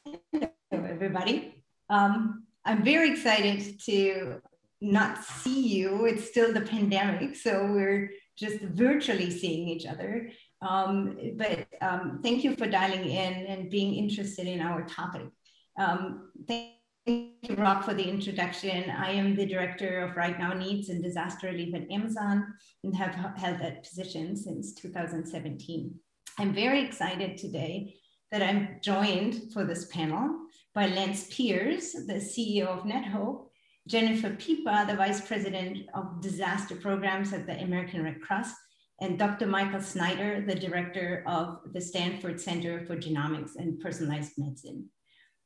Hello, everybody. I'm very excited to not see you. It's still the pandemic, so we're just virtually seeing each other. Thank you for dialing in and being interested in our topic. Thank you, Rob, for the introduction. I am the Director of Right Now Needs and Disaster Relief at Amazon and have held that position since 2017. I'm very excited today that I'm joined for this panel by Lance Pierce, the CEO of NetHope, Jennifer Pieper, the Vice President of Disaster Programs at the American Red Cross, and Dr. Michael Snyder, the Director of the Stanford Center for Genomics and Personalized Medicine.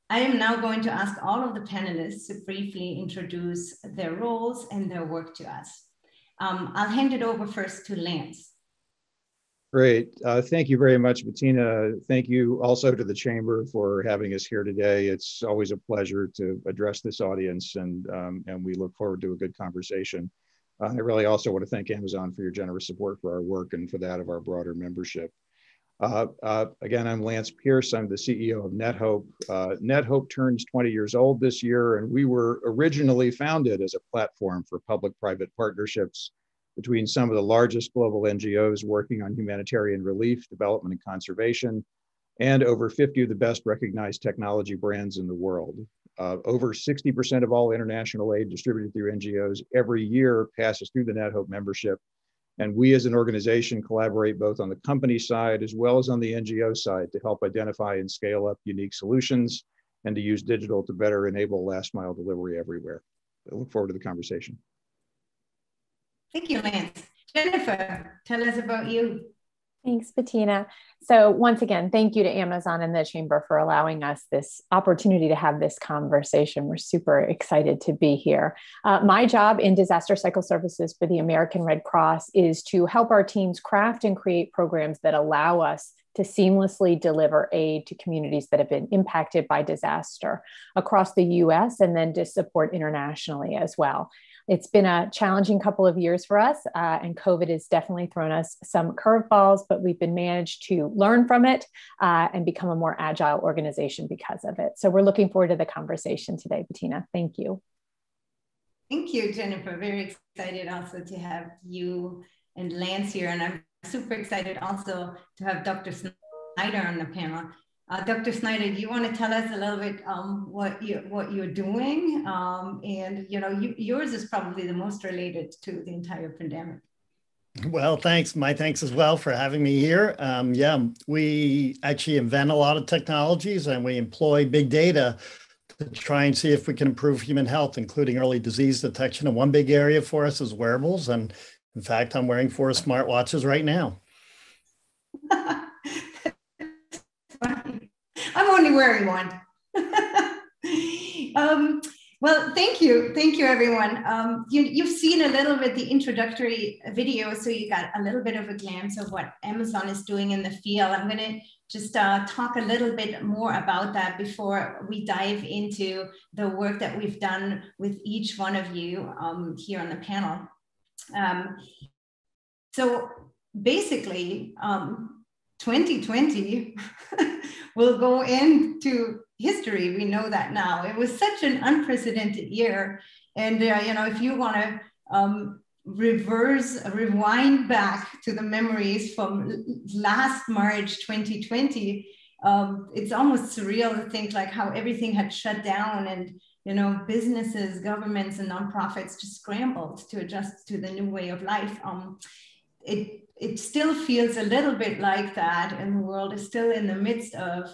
I am now going to ask all of the panelists to briefly introduce their roles and their work to us. I'll hand it over first to Lance. Great. Thank you very much, Bettina. Thank you also to the Chamber for having us here today. It's always a pleasure to address this audience, and we look forward to a good conversation. I really also want to thank Amazon for your generous support for our work and for that of our broader membership. Again, I'm Lance Pierce. I'm the CEO of NetHope. NetHope turns 20 years old this year, and we were originally founded as a platform for public-private partnerships between some of the largest global NGOs working on humanitarian relief, development, and conservation, and over 50 of the best recognized technology brands in the world. Over 60% of all international aid distributed through NGOs every year passes through the NetHope membership. And we as an organization collaborate both on the company side as well as on the NGO side to help identify and scale up unique solutions and to use digital to better enable last mile delivery everywhere. I look forward to the conversation. Thank you, Lance. Jennifer, tell us about you. Thanks, Bettina. So once again, thank you to Amazon and the Chamber for allowing us this opportunity to have this conversation. We're super excited to be here. My job in disaster cycle services for the American Red Cross is to help our teams craft and create programs that allow us to seamlessly deliver aid to communities that have been impacted by disaster across the US and then to support internationally as well. It's been a challenging couple of years for us, and COVID has definitely thrown us some curveballs, but we've been managed to learn from it and become a more agile organization because of it. So we're looking forward to the conversation today, Bettina. Thank you. Thank you, Jennifer. Very excited also to have you and Lance here, and I'm super excited also to have Dr. Snyder on the panel. Dr. Snyder, do you want to tell us a little bit what you're doing? And yours is probably the most related to the entire pandemic. Well, thanks. My thanks as well for having me here. Yeah, we actually invent a lot of technologies and we employ big data to try and see if we can improve human health, including early disease detection. And one big area for us is wearables. And in fact, I'm wearing 4 smartwatches right now. I'm only wearing one. Well, thank you, everyone. You've seen a little bit the introductory video, so you got a little bit of a glimpse of what Amazon is doing in the field. I'm going to just talk a little bit more about that before we dive into the work that we've done with each one of you here on the panel. So basically, 2020 will go into history. We know that now. It was such an unprecedented year. And, if you want to rewind back to the memories from last March 2020, it's almost surreal to think like how everything had shut down and, businesses, governments, and nonprofits just scrambled to adjust to the new way of life. It still feels a little bit like that, and the world is still in the midst of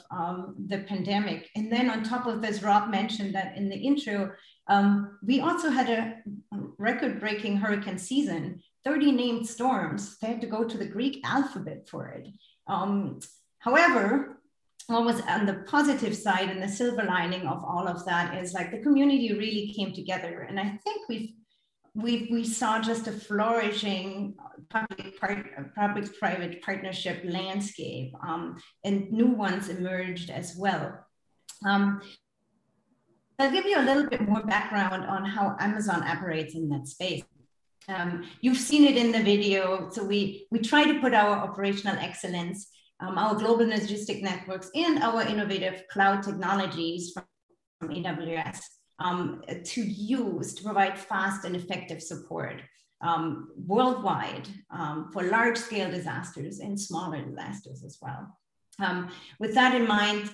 the pandemic. And then on top of this, Rob mentioned that in the intro, we also had a record-breaking hurricane season, 30 named storms. They had to go to the Greek alphabet for it. However, what was on the positive side and the silver lining of all of that is like the community really came together. And I think we saw just a flourishing public-private partnership landscape, and new ones emerged as well. I'll give you a little bit more background on how Amazon operates in that space. You've seen it in the video. So we try to put our operational excellence our global logistic networks, and our innovative cloud technologies from AWS to use to provide fast and effective support worldwide for large-scale disasters and smaller disasters as well. With that in mind,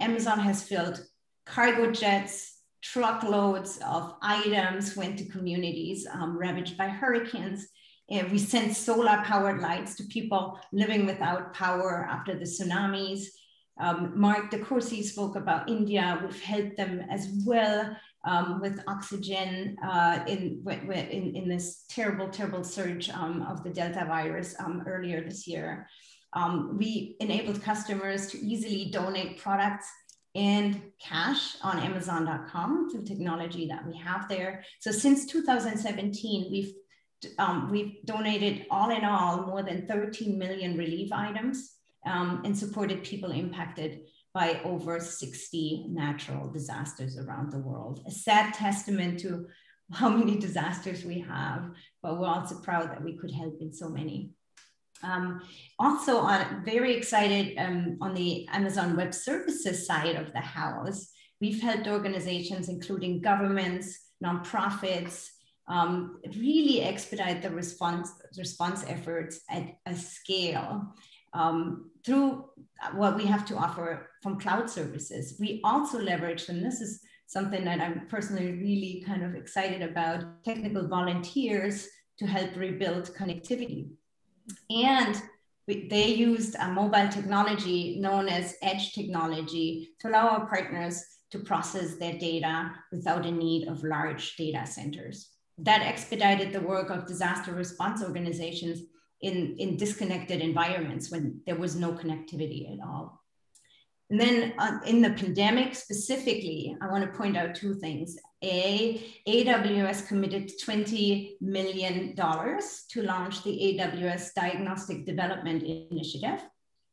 Amazon has filled cargo jets, truckloads of items went to communities ravaged by hurricanes. And we sent solar-powered lights to people living without power after the tsunamis. Mark DeCourcy spoke about India. We've helped them as well with oxygen in this terrible, terrible surge of the Delta virus earlier this year. We enabled customers to easily donate products and cash on Amazon.com through technology that we have there. So since 2017, we've donated all in all more than 13 million relief items and supported people impacted by over 60 natural disasters around the world. A sad testament to how many disasters we have, but we're also proud that we could help in so many. Also, very excited on the Amazon Web Services side of the house, we've helped organizations, including governments, nonprofits, really expedite the response efforts at a scale through what we have to offer from cloud services. We also leverage, and this is something that I'm personally really kind of excited about, technical volunteers to help rebuild connectivity. And they used a mobile technology known as edge technology to allow our partners to process their data without a need of large data centers. That expedited the work of disaster response organizations in disconnected environments when there was no connectivity at all. And then in the pandemic specifically, I want to point out two things. AWS committed $20 million to launch the AWS Diagnostic Development Initiative.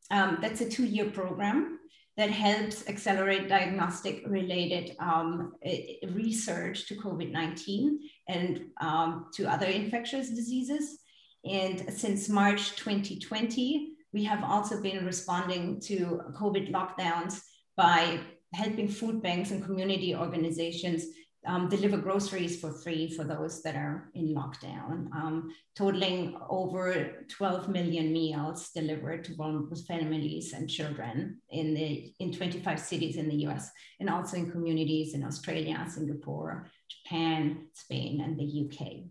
That's a 2-year program that helps accelerate diagnostic related research to COVID-19 and to other infectious diseases. And since March 2020, we have also been responding to COVID lockdowns by helping food banks and community organizations deliver groceries for free for those that are in lockdown, totaling over 12 million meals delivered to vulnerable families and children in 25 cities in the US, and also in communities in Australia, Singapore, Japan, Spain, and the UK.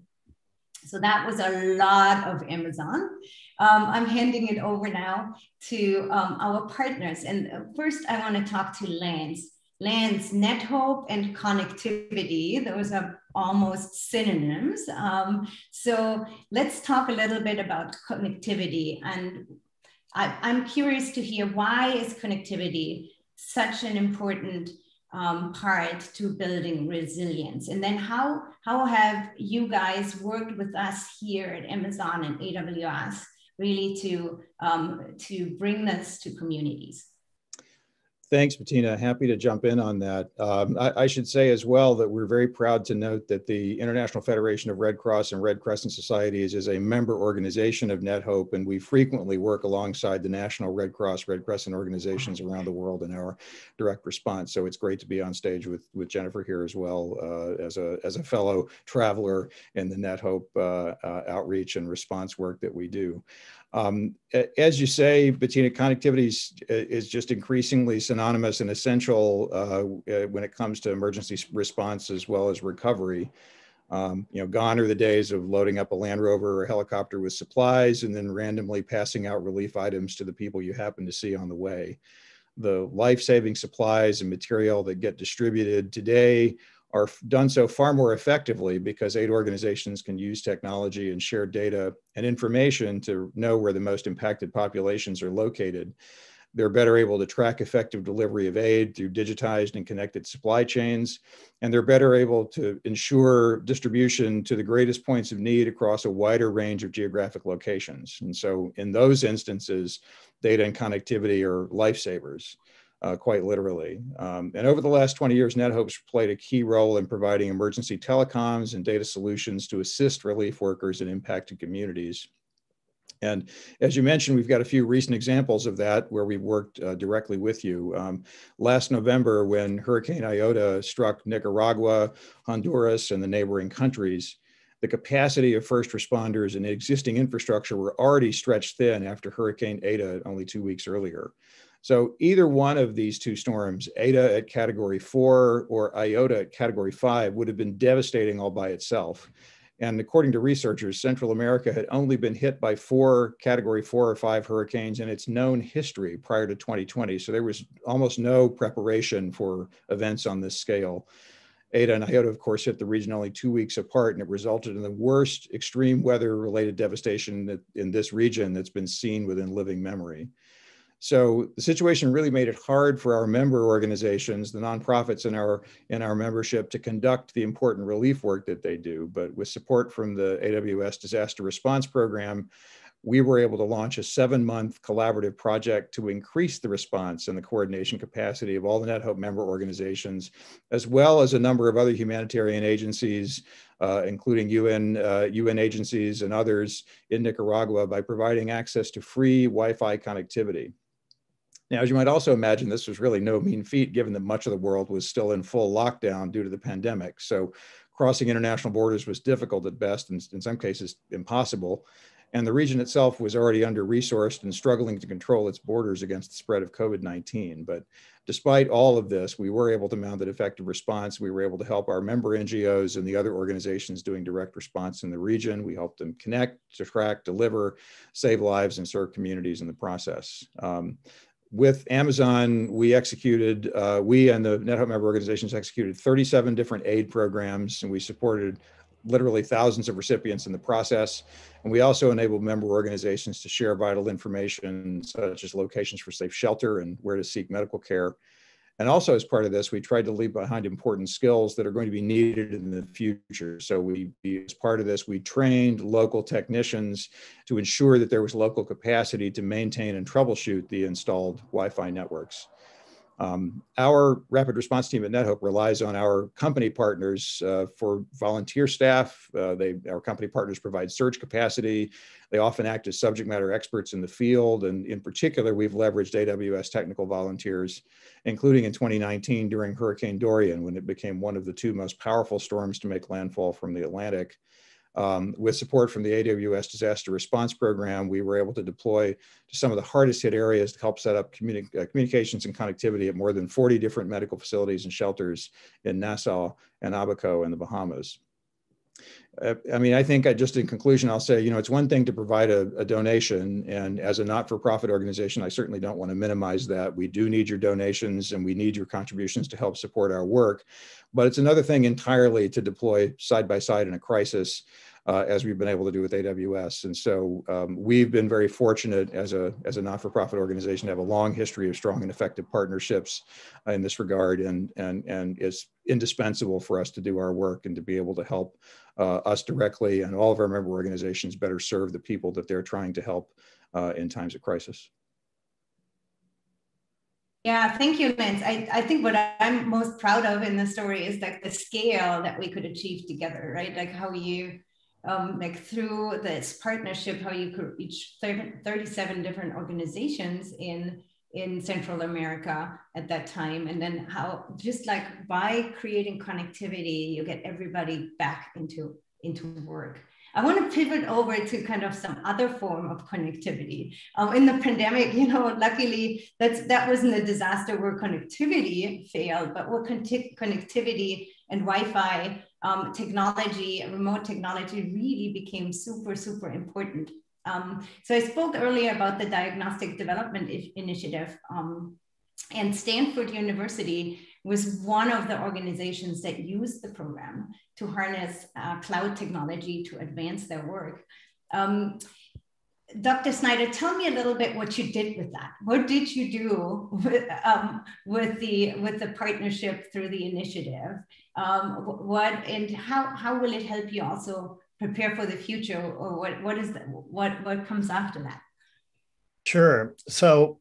So that was a lot of Amazon. I'm handing it over now to our partners. And first I want to talk to Lance. Lance, NetHope and connectivity, those are almost synonyms. So let's talk a little bit about connectivity. And I'm curious to hear, why is connectivity such an important part to building resilience? And then how have you guys worked with us here at Amazon and AWS really to bring this to communities? Thanks, Bettina. Happy to jump in on that. I should say as well that we're very proud to note that the International Federation of Red Cross and Red Crescent Societies is a member organization of NetHope, and we frequently work alongside the National Red Cross, Red Crescent organizations around the world in our direct response. So it's great to be on stage with Jennifer here as well as a fellow traveler in the NetHope outreach and response work that we do. As you say, Bettina, connectivity is just increasingly synonymous and essential when it comes to emergency response as well as recovery. Gone are the days of loading up a Land Rover or a helicopter with supplies and then randomly passing out relief items to the people you happen to see on the way. The life-saving supplies and material that get distributed today are done so far more effectively because aid organizations can use technology and share data and information to know where the most impacted populations are located. They're better able to track effective delivery of aid through digitized and connected supply chains, and they're better able to ensure distribution to the greatest points of need across a wider range of geographic locations. And so in those instances, data and connectivity are lifesavers. Quite literally. And over the last 20 years, NetHope's played a key role in providing emergency telecoms and data solutions to assist relief workers in impacted communities. And as you mentioned, we've got a few recent examples of that where we've worked directly with you. Last November, when Hurricane Iota struck Nicaragua, Honduras, and the neighboring countries, the capacity of first responders and existing infrastructure were already stretched thin after Hurricane Eta only 2 weeks earlier. So either one of these two storms, Eta at Category 4 or Iota at Category 5, would have been devastating all by itself. And according to researchers, Central America had only been hit by 4 Category 4 or 5 hurricanes in its known history prior to 2020. So there was almost no preparation for events on this scale. Eta and Iota, of course, hit the region only 2 weeks apart, and it resulted in the worst extreme weather-related devastation in this region that's been seen within living memory. So the situation really made it hard for our member organizations, the nonprofits in our membership, to conduct the important relief work that they do. But with support from the AWS Disaster Response Program, we were able to launch a 7-month collaborative project to increase the response and the coordination capacity of all the NetHope member organizations, as well as a number of other humanitarian agencies, including UN agencies and others in Nicaragua, by providing access to free Wi-Fi connectivity. Now, as you might also imagine, this was really no mean feat, given that much of the world was still in full lockdown due to the pandemic. So crossing international borders was difficult at best, and in some cases impossible. And the region itself was already under-resourced and struggling to control its borders against the spread of COVID-19. But despite all of this, we were able to mount an effective response. We were able to help our member NGOs and the other organizations doing direct response in the region. We helped them connect, track, deliver, save lives, and serve communities in the process. With Amazon, we and the NetHope member organizations executed 37 different aid programs, and we supported literally thousands of recipients in the process. And we also enabled member organizations to share vital information, such as locations for safe shelter and where to seek medical care. And also, as part of this, we tried to leave behind important skills that are going to be needed in the future. So as part of this, we trained local technicians to ensure that there was local capacity to maintain and troubleshoot the installed Wi-Fi networks. Our rapid response team at NetHope relies on our company partners for volunteer staff. Our company partners provide surge capacity. They often act as subject matter experts in the field. And in particular, we've leveraged AWS technical volunteers, including in 2019 during Hurricane Dorian, when it became one of the 2 most powerful storms to make landfall from the Atlantic. With support from the AWS Disaster Response Program, we were able to deploy to some of the hardest hit areas to help set up communications and connectivity at more than 40 different medical facilities and shelters in Nassau and Abaco in the Bahamas. I think just in conclusion, I'll say, it's one thing to provide a donation, and as a not-for-profit organization, I certainly don't want to minimize that. We do need your donations and we need your contributions to help support our work, but it's another thing entirely to deploy side by side in a crisis, as we've been able to do with AWS. And so we've been very fortunate as a not-for-profit organization to have a long history of strong and effective partnerships in this regard, and it's indispensable for us to do our work and to be able to help us directly and all of our member organizations better serve the people that they're trying to help in times of crisis. Yeah, thank you, Lance. I think what I'm most proud of in the story is like the scale that we could achieve together, right? Like how you, through this partnership, how you could reach 37 different organizations in Central America at that time. And then how just like by creating connectivity, you get everybody back into work. I want to pivot over to kind of some other form of connectivity. In the pandemic, luckily that wasn't a disaster where connectivity failed, but where connectivity and Wi-Fi technology, remote technology really became super, super important. So I spoke earlier about the Diagnostic Development Initiative, and Stanford University was one of the organizations that used the program to harness cloud technology to advance their work. Dr. Snyder, tell me a little bit what you did with that. What did you do with the partnership through the initiative? And how will it help you also prepare for the future, or what comes after that? Sure. So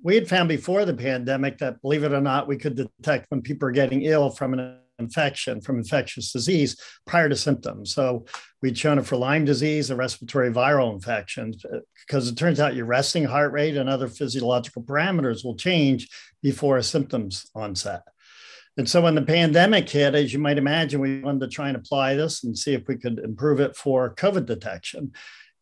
we had found before the pandemic that, believe it or not, we could detect when people are getting ill from an infection from infectious disease prior to symptoms. So we'd shown it for Lyme disease and respiratory viral infections, because it turns out your resting heart rate and other physiological parameters will change before a symptoms onset. And so when the pandemic hit, as you might imagine, we wanted to try and apply this and see if we could improve it for COVID detection.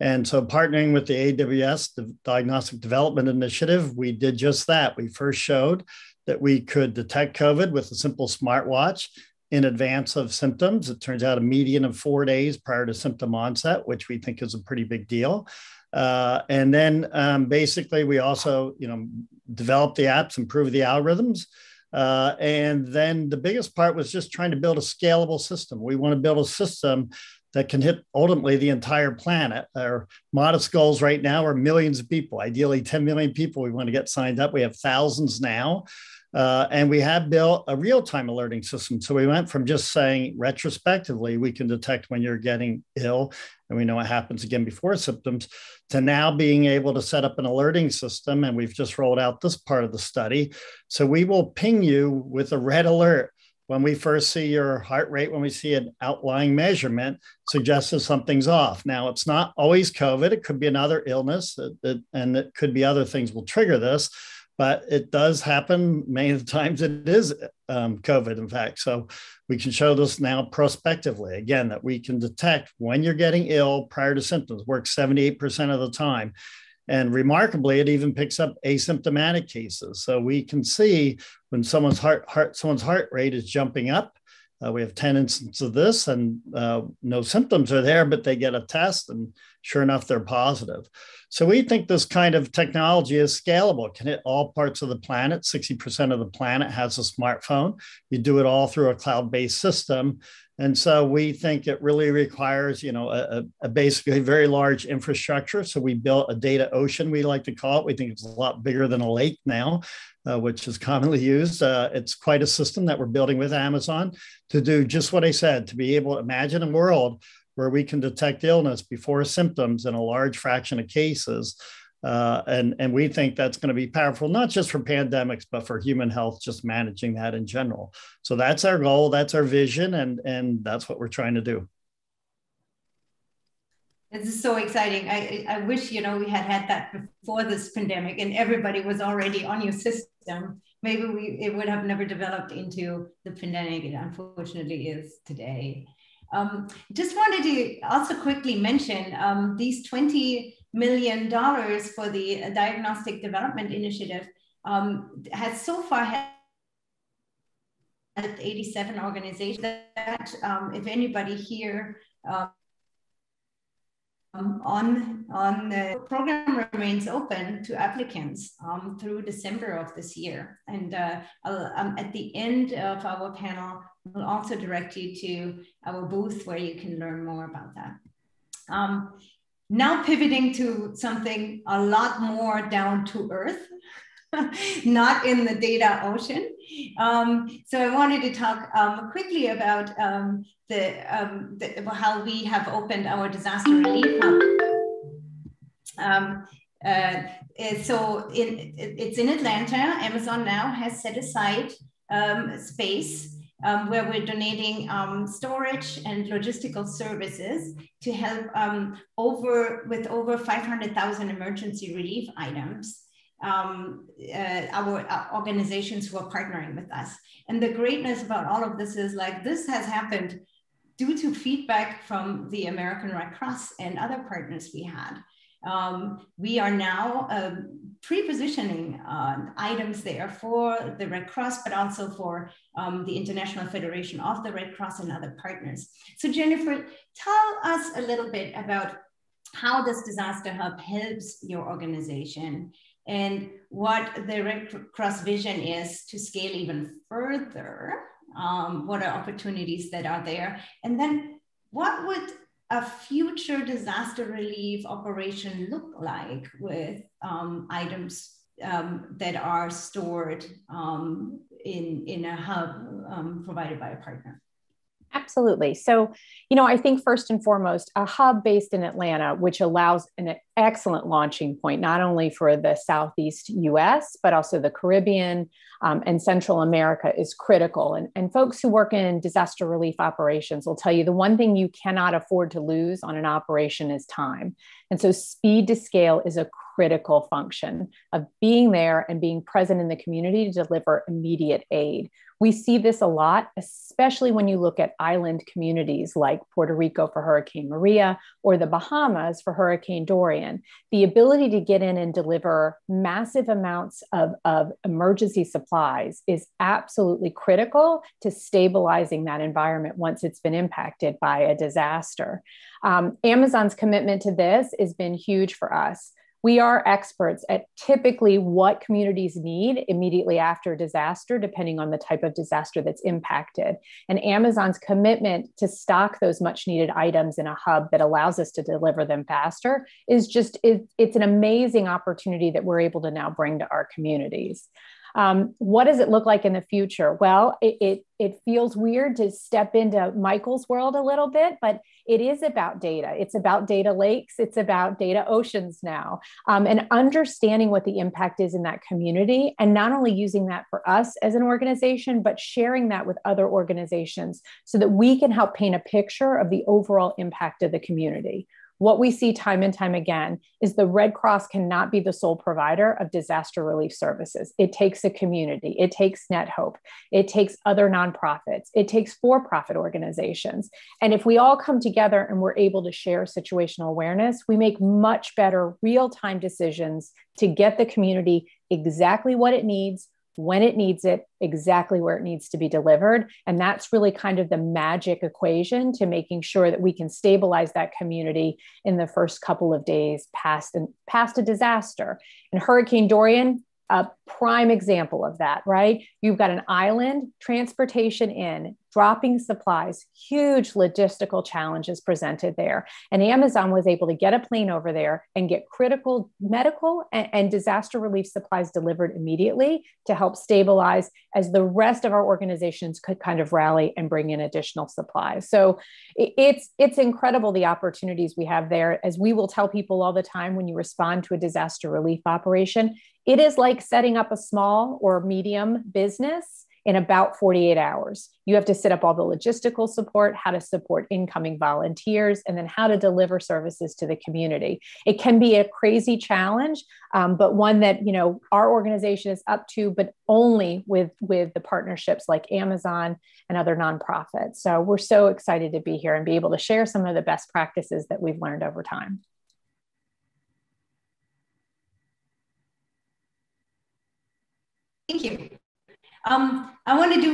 And so partnering with the AWS, the Diagnostic Development Initiative, we did just that. We first showed that we could detect COVID with a simple smartwatch in advance of symptoms. It turns out a median of 4 days prior to symptom onset, which we think is a pretty big deal. And then basically we also, developed the apps, improved the algorithms. And then the biggest part was just trying to build a scalable system. We want to build a system that can hit ultimately the entire planet. Our modest goals right now are millions of people, ideally 10 million people we want to get signed up. We have thousands now. And we have built a real-time alerting system. So we went from just saying retrospectively, we can detect when you're getting ill, and we know what happens again before symptoms, to now being able to set up an alerting system. And we've just rolled out this part of the study. So we will ping you with a red alert when we first see your heart rate, when we see an outlying measurement, suggests that something's off. Now, it's not always COVID. It could be another illness, and it could be other things will trigger this. But it does happen many of the times. It is COVID, in fact. So we can show this now prospectively, again, that we can detect when you're getting ill prior to symptoms. Works 78% of the time. And remarkably, it even picks up asymptomatic cases. So we can see when someone's heart rate is jumping up. We have 10 instances of this, and no symptoms are there, but they get a test, and sure enough, they're positive. So we think this kind of technology is scalable. It can hit all parts of the planet. 60% of the planet has a smartphone. You do it all through a cloud-based system. And so we think it really requires, a basically very large infrastructure. So we built a data ocean, we like to call it. We think it's a lot bigger than a lake now, which is commonly used. It's quite a system that we're building with Amazon to do just what I said, to be able to imagine a world where we can detect illness before symptoms in a large fraction of cases. And we think that's going to be powerful, not just for pandemics, but for human health, just managing that in general. So that's our goal, that's our vision, and that's what we're trying to do. This is so exciting. I wish, we had that before this pandemic and everybody was already on your system. Maybe it would have never developed into the pandemic it unfortunately is today. Just wanted to also quickly mention these $20 million for the Diagnostic Development Initiative has so far had 87 organizations that if anybody here on the program remains open to applicants through December of this year. And at the end of our panel, we'll also direct you to our booth where you can learn more about that. Now pivoting to something a lot more down to earth, not in the data ocean. So I wanted to talk quickly about how we have opened our disaster relief hub. So it's in Atlanta. Amazon now has set aside space where we're donating storage and logistical services to help with over 500,000 emergency relief items. Our organizations who are partnering with us. And the greatness about all of this is this has happened due to feedback from the American Red Cross and other partners we had. We are now pre-positioning items there for the Red Cross, but also for the International Federation of the Red Cross and other partners. So Jennifer, tell us a little bit about how this disaster hub helps your organization and what the Red Cross vision is to scale even further. What are opportunities that are there? And then what would a future disaster relief operation look like with items that are stored in a hub provided by a partner? Absolutely. So, I think first and foremost, a hub based in Atlanta, which allows an excellent launching point, not only for the Southeast US, but also the Caribbean and Central America is critical. And folks who work in disaster relief operations will tell you the one thing you cannot afford to lose on an operation is time. And so speed to scale is a critical function of being there and being present in the community to deliver immediate aid. We see this a lot, especially when you look at island communities like Puerto Rico for Hurricane Maria or the Bahamas for Hurricane Dorian. The ability to get in and deliver massive amounts of emergency supplies is absolutely critical to stabilizing that environment once it's been impacted by a disaster. Amazon's commitment to this has been huge for us. We are experts at typically what communities need immediately after a disaster, depending on the type of disaster that's impacted. And Amazon's commitment to stock those much needed items in a hub that allows us to deliver them faster is it's an amazing opportunity that we're able to now bring to our communities. What does it look like in the future? Well, it feels weird to step into Michael's world a little bit, but it is about data. It's about data lakes. It's about data oceans now, and understanding what the impact is in that community, and not only using that for us as an organization, but sharing that with other organizations so that we can help paint a picture of the overall impact of the community. What we see time and time again is the Red Cross cannot be the sole provider of disaster relief services. It takes a community, it takes Net Hope, it takes other nonprofits, it takes for-profit organizations. And if we all come together and we're able to share situational awareness, we make much better real-time decisions to get the community exactly what it needs, when it needs it, exactly where it needs to be delivered. And that's really kind of the magic equation to making sure that we can stabilize that community in the first couple of days past a disaster. And Hurricane Dorian, a prime example of that, right? You've got an island, transportation in, dropping supplies, huge logistical challenges presented there. And Amazon was able to get a plane over there and get critical medical and disaster relief supplies delivered immediately to help stabilize as the rest of our organizations could kind of rally and bring in additional supplies. So it's incredible the opportunities we have there. As we will tell people all the time, when you respond to a disaster relief operation, it is like setting up a small or medium business in about 48 hours. You have to set up all the logistical support, how to support incoming volunteers, and then how to deliver services to the community. It can be a crazy challenge, but one that our organization is up to, but only with the partnerships like Amazon and other nonprofits. So we're so excited to be here and be able to share some of the best practices that we've learned over time. Thank you.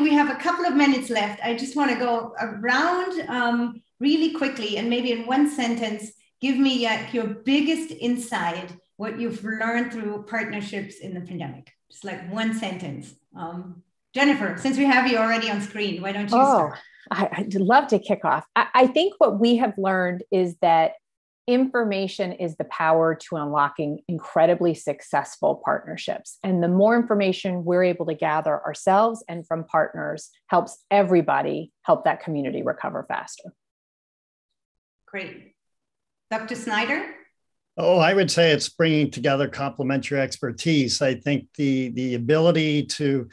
We have a couple of minutes left. I just want to go around really quickly, and maybe in one sentence, give me your biggest insight, what you've learned through partnerships in the pandemic. Just like one sentence. Jennifer, since we have you already on screen, why don't you start? I'd love to kick off. I think what we have learned is that information is the power to unlocking incredibly successful partnerships. And the more information we're able to gather ourselves and from partners helps everybody help that community recover faster. Great. Dr. Snyder? Oh, I would say it's bringing together complementary expertise. I think the ability to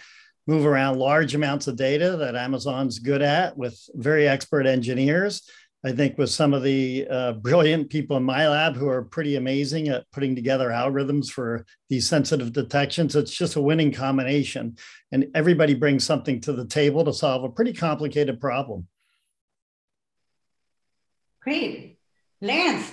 move around large amounts of data that Amazon's good at with very expert engineers. I think with some of the brilliant people in my lab who are pretty amazing at putting together algorithms for these sensitive detections, it's just a winning combination. And everybody brings something to the table to solve a pretty complicated problem. Great. Lance?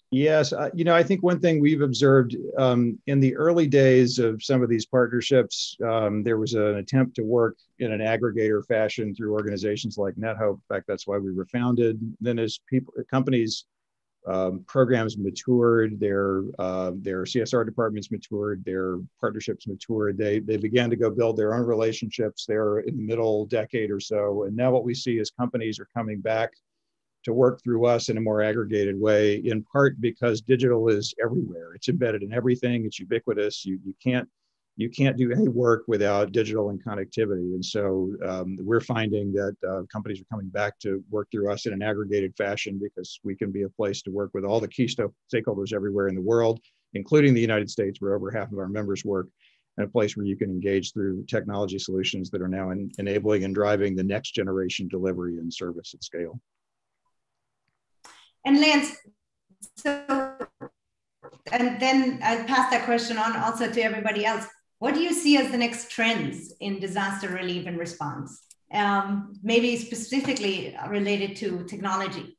Yes, I think one thing we've observed in the early days of some of these partnerships, there was an attempt to work in an aggregator fashion through organizations like NetHope. In fact, that's why we were founded. Then as companies, programs matured, their CSR departments matured, their partnerships matured, they began to go build their own relationships there in the middle decade or so. And now what we see is companies are coming back to work through us in a more aggregated way, in part because digital is everywhere. It's embedded in everything. It's ubiquitous. You can't you can't do any work without digital and connectivity. And so we're finding that companies are coming back to work through us in an aggregated fashion because we can be a place to work with all the key stakeholders everywhere in the world, including the United States, where over half of our members work, and a place where you can engage through technology solutions that are now enabling and driving the next generation delivery and service at scale. And Lance, so, and then I'll pass that question on also to everybody else. What do you see as the next trends in disaster relief and response? Maybe specifically related to technology.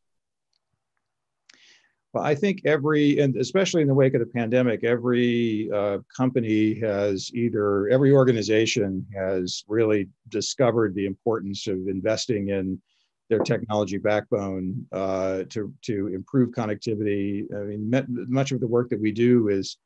Well, I think and especially in the wake of the pandemic, every company has every organization has really discovered the importance of investing in their technology backbone to improve connectivity. I mean, much of the work that we do is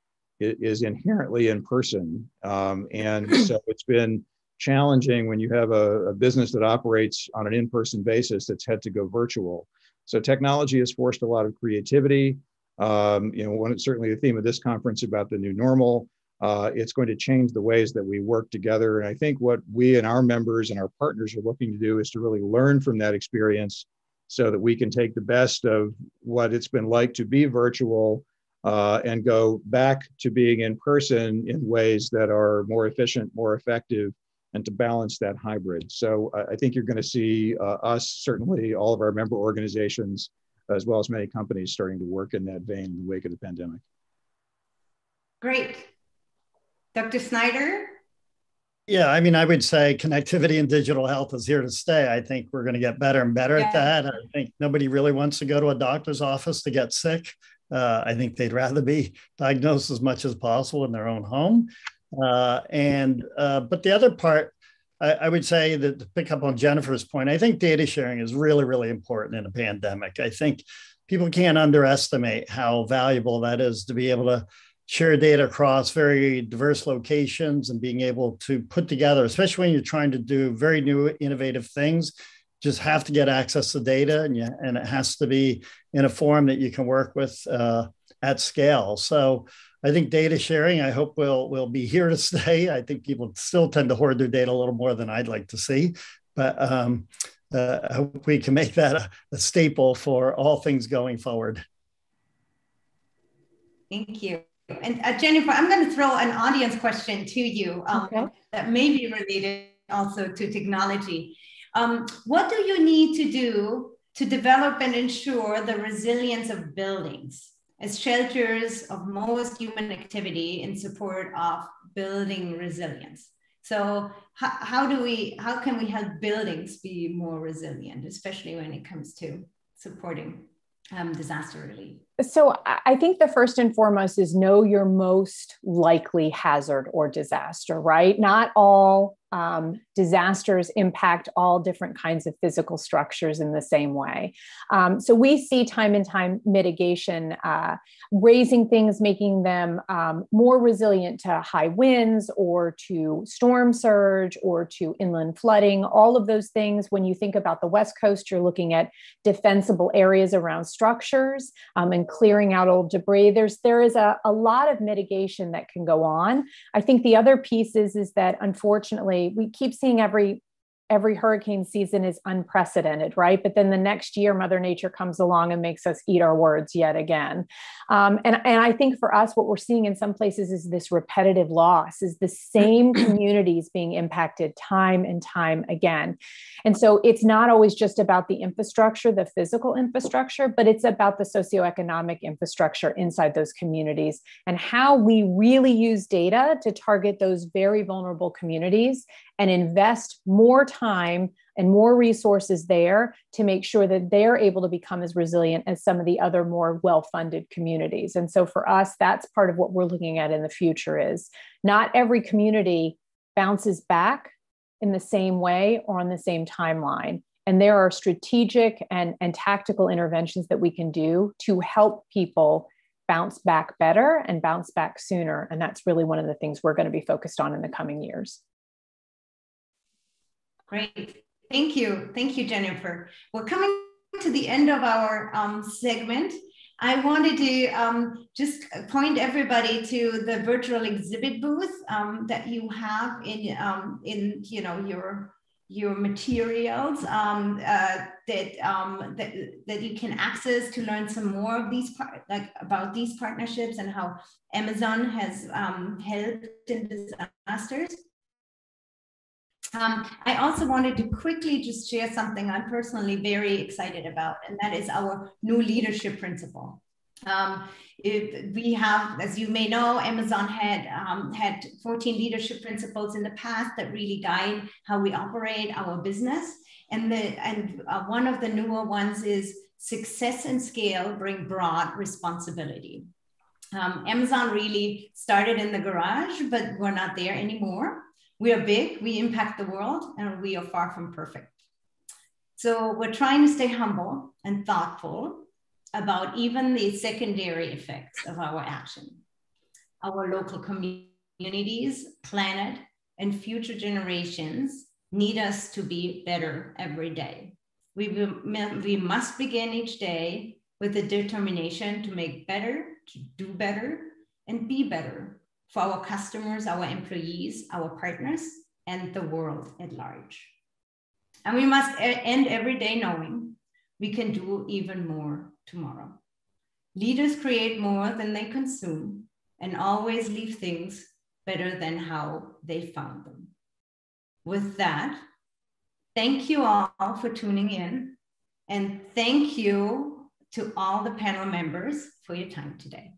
inherently in person. And so it's been challenging when you have a business that operates on an in-person basis that's had to go virtual. So technology has forced a lot of creativity. Certainly the theme of this conference about the new normal. It's going to change the ways that we work together. And I think what we and our members and our partners are looking to do is to really learn from that experience so that we can take the best of what it's been like to be virtual and go back to being in person in ways that are more efficient, more effective, and to balance that hybrid. So I think you're going to see us, certainly all of our member organizations, as well as many companies starting to work in that vein in the wake of the pandemic. Great. Dr. Snyder? Yeah, I mean, I would say connectivity and digital health is here to stay. I think we're going to get better and better at that. I think nobody really wants to go to a doctor's office to get sick. I think they'd rather be diagnosed as much as possible in their own home. But the other part, I would say that to pick up on Jennifer's point, I think data sharing is really, really important in a pandemic. I think people can't underestimate how valuable that is to be able to share data across very diverse locations and being able to put together, especially when you're trying to do very new, innovative things, just have to get access to data and it has to be in a form that you can work with at scale. So I think data sharing, I hope will be here to stay. I think people still tend to hoard their data a little more than I'd like to see, but I hope we can make that a staple for all things going forward. Thank you. And Jennifer, I'm going to throw an audience question to you that may be related also to technology. What do you need to do to develop and ensure the resilience of buildings as shelters of most human activity in support of building resilience? So how can we help buildings be more resilient, especially when it comes to supporting disaster relief? So I think the first and foremost is know your most likely hazard or disaster, right? Not all disasters impact all different kinds of physical structures in the same way. So we see time and time mitigation, raising things, making them more resilient to high winds or to storm surge or to inland flooding, all of those things. When you think about the West Coast, you're looking at defensible areas around structures and clearing out old debris. There is a lot of mitigation that can go on. I think the other piece is that unfortunately, we keep seeing every hurricane season is unprecedented, right? But then the next year, Mother Nature comes along and makes us eat our words yet again. And I think for us, what we're seeing in some places is this repetitive loss, is the same communities being impacted time and time again. And so it's not always just about the infrastructure, the physical infrastructure, but it's about the socioeconomic infrastructure inside those communities and how we really use data to target those very vulnerable communities and invest more time and more resources there to make sure that they're able to become as resilient as some of the other more well-funded communities. And so for us, that's part of what we're looking at in the future is not every community bounces back in the same way or on the same timeline. And there are strategic and tactical interventions that we can do to help people bounce back better and bounce back sooner. And that's really one of the things we're going to be focused on in the coming years. Great. Thank you. Thank you, Jennifer. We're coming to the end of our segment. I wanted to just point everybody to the virtual exhibit booth that you have in your materials that you can access to learn some more of these about these partnerships and how Amazon has helped in disasters. I also wanted to quickly just share something I'm personally very excited about, and that is our new leadership principle. We have, as you may know, Amazon had 14 leadership principles in the past that really guide how we operate our business. And one of the newer ones is success and scale bring broad responsibility. Amazon really started in the garage, but we're not there anymore. We are big, we impact the world, and we are far from perfect. So we're trying to stay humble and thoughtful about even the secondary effects of our action. Our local communities, planet, and future generations need us to be better every day. We must begin each day with the determination to make better, to do better, and be better for our customers, our employees, our partners, and the world at large. And we must end every day knowing we can do even more tomorrow. Leaders create more than they consume and always leave things better than how they found them. With that, thank you all for tuning in, and thank you to all the panel members for your time today.